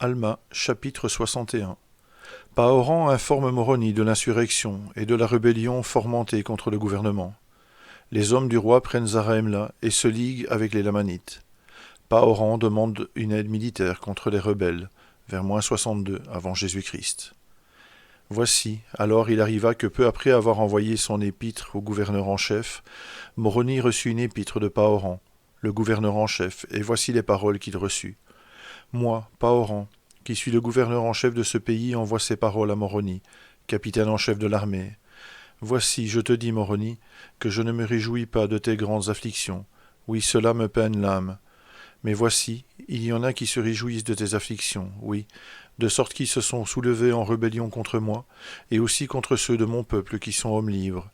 Alma, chapitre 61. Pahoran informe Moroni de l'insurrection et de la rébellion fomentée contre le gouvernement. Les hommes du roi prennent Zarahemla et se liguent avec les Lamanites. Pahoran demande une aide militaire contre les rebelles, vers -62 avant Jésus-Christ. Voici, alors il arriva que peu après avoir envoyé son épître au gouverneur en chef, Moroni reçut une épître de Pahoran, le gouverneur en chef, et voici les paroles qu'il reçut. Moi, Pahoran, qui suis le gouverneur en chef de ce pays, envoie ces paroles à Moroni, capitaine en chef de l'armée. Voici, je te dis, Moroni, que je ne me réjouis pas de tes grandes afflictions. Oui, cela me peine l'âme. Mais voici, il y en a qui se réjouissent de tes afflictions, oui, de sorte qu'ils se sont soulevés en rébellion contre moi, et aussi contre ceux de mon peuple qui sont hommes libres.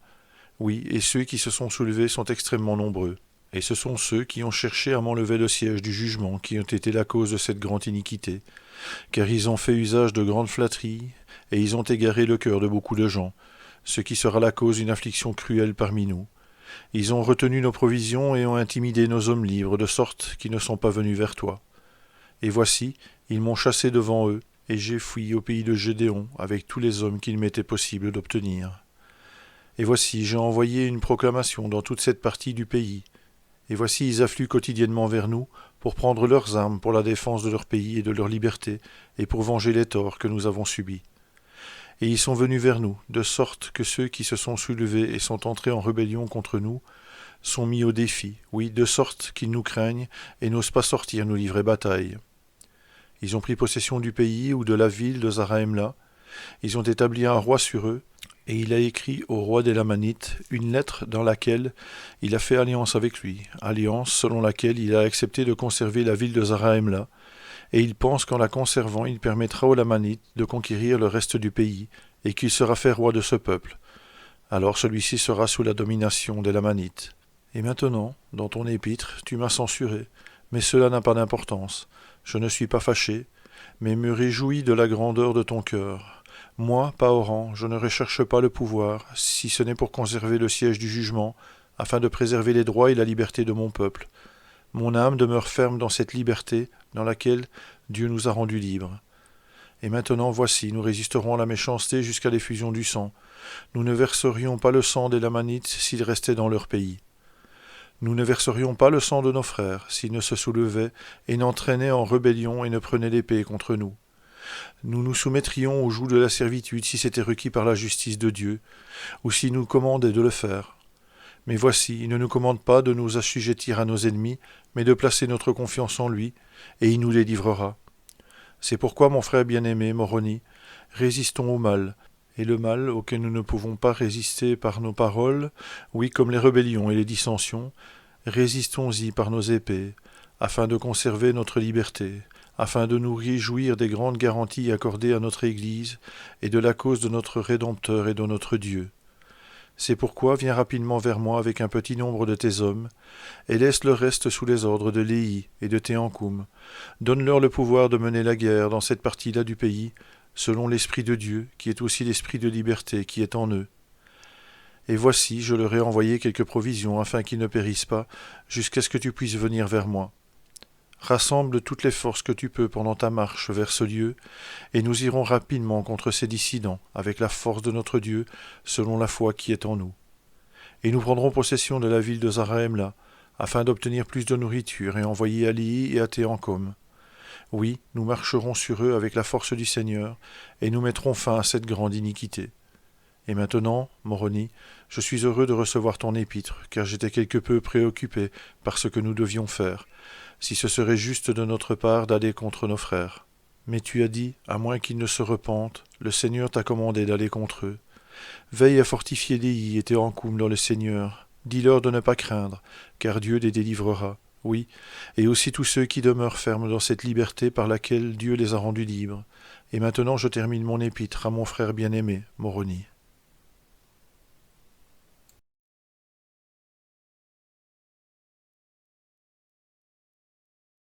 Oui, et ceux qui se sont soulevés sont extrêmement nombreux. Et ce sont ceux qui ont cherché à m'enlever le siège du jugement qui ont été la cause de cette grande iniquité, car ils ont fait usage de grandes flatteries, et ils ont égaré le cœur de beaucoup de gens, ce qui sera la cause d'une affliction cruelle parmi nous. Ils ont retenu nos provisions et ont intimidé nos hommes libres, de sorte qu'ils ne sont pas venus vers toi. Et voici, ils m'ont chassé devant eux, et j'ai fui au pays de Gédéon avec tous les hommes qu'il m'était possible d'obtenir. Et voici, j'ai envoyé une proclamation dans toute cette partie du pays. Et voici, ils affluent quotidiennement vers nous pour prendre leurs armes pour la défense de leur pays et de leur liberté, et pour venger les torts que nous avons subis. Et ils sont venus vers nous, de sorte que ceux qui se sont soulevés et sont entrés en rébellion contre nous sont mis au défi, oui, de sorte qu'ils nous craignent et n'osent pas sortir nous livrer bataille. Ils ont pris possession du pays ou de la ville de Zarahemla, ils ont établi un roi sur eux, et il a écrit au roi des Lamanites une lettre dans laquelle il a fait alliance avec lui, alliance selon laquelle il a accepté de conserver la ville de Zarahemla, et il pense qu'en la conservant il permettra aux Lamanites de conquérir le reste du pays, et qu'il sera fait roi de ce peuple. Alors celui-ci sera sous la domination des Lamanites. Et maintenant, dans ton épître, tu m'as censuré, mais cela n'a pas d'importance. Je ne suis pas fâché, mais me réjouis de la grandeur de ton cœur. Moi, Pahoran, je ne recherche pas le pouvoir, si ce n'est pour conserver le siège du jugement, afin de préserver les droits et la liberté de mon peuple. Mon âme demeure ferme dans cette liberté dans laquelle Dieu nous a rendus libres. Et maintenant, voici, nous résisterons à la méchanceté jusqu'à l'effusion du sang. Nous ne verserions pas le sang des Lamanites s'ils restaient dans leur pays. Nous ne verserions pas le sang de nos frères s'ils ne se soulevaient et n'entraînaient en rébellion et ne prenaient l'épée contre nous. Nous nous soumettrions au joug de la servitude si c'était requis par la justice de Dieu, ou s'il nous commandait de le faire. Mais voici, il ne nous commande pas de nous assujettir à nos ennemis, mais de placer notre confiance en lui, et il nous les livrera. C'est pourquoi, mon frère bien-aimé, Moroni, résistons au mal, et le mal auquel nous ne pouvons pas résister par nos paroles, oui, comme les rébellions et les dissensions, résistons-y par nos épées, afin de conserver notre liberté, afin de nous réjouir des grandes garanties accordées à notre Église et de la cause de notre Rédempteur et de notre Dieu. C'est pourquoi viens rapidement vers moi avec un petit nombre de tes hommes, et laisse le reste sous les ordres de Léhi et de Théankoum. Donne-leur le pouvoir de mener la guerre dans cette partie-là du pays, selon l'Esprit de Dieu, qui est aussi l'Esprit de liberté qui est en eux. Et voici, je leur ai envoyé quelques provisions, afin qu'ils ne périssent pas, jusqu'à ce que tu puisses venir vers moi. Rassemble toutes les forces que tu peux pendant ta marche vers ce lieu, et nous irons rapidement contre ces dissidents, avec la force de notre Dieu, selon la foi qui est en nous. Et nous prendrons possession de la ville de Zarahemla, afin d'obtenir plus de nourriture et envoyer à Léhi et à Théankoum. Oui, nous marcherons sur eux avec la force du Seigneur, et nous mettrons fin à cette grande iniquité. Et maintenant, Moroni, je suis heureux de recevoir ton épître, car j'étais quelque peu préoccupé par ce que nous devions faire, si ce serait juste de notre part d'aller contre nos frères. Mais tu as dit, à moins qu'ils ne se repentent, le Seigneur t'a commandé d'aller contre eux. Veille à fortifier Léhi et Théankoum dans le Seigneur. Dis-leur de ne pas craindre, car Dieu les délivrera, oui, et aussi tous ceux qui demeurent fermes dans cette liberté par laquelle Dieu les a rendus libres. Et maintenant je termine mon épître à mon frère bien-aimé, Moroni.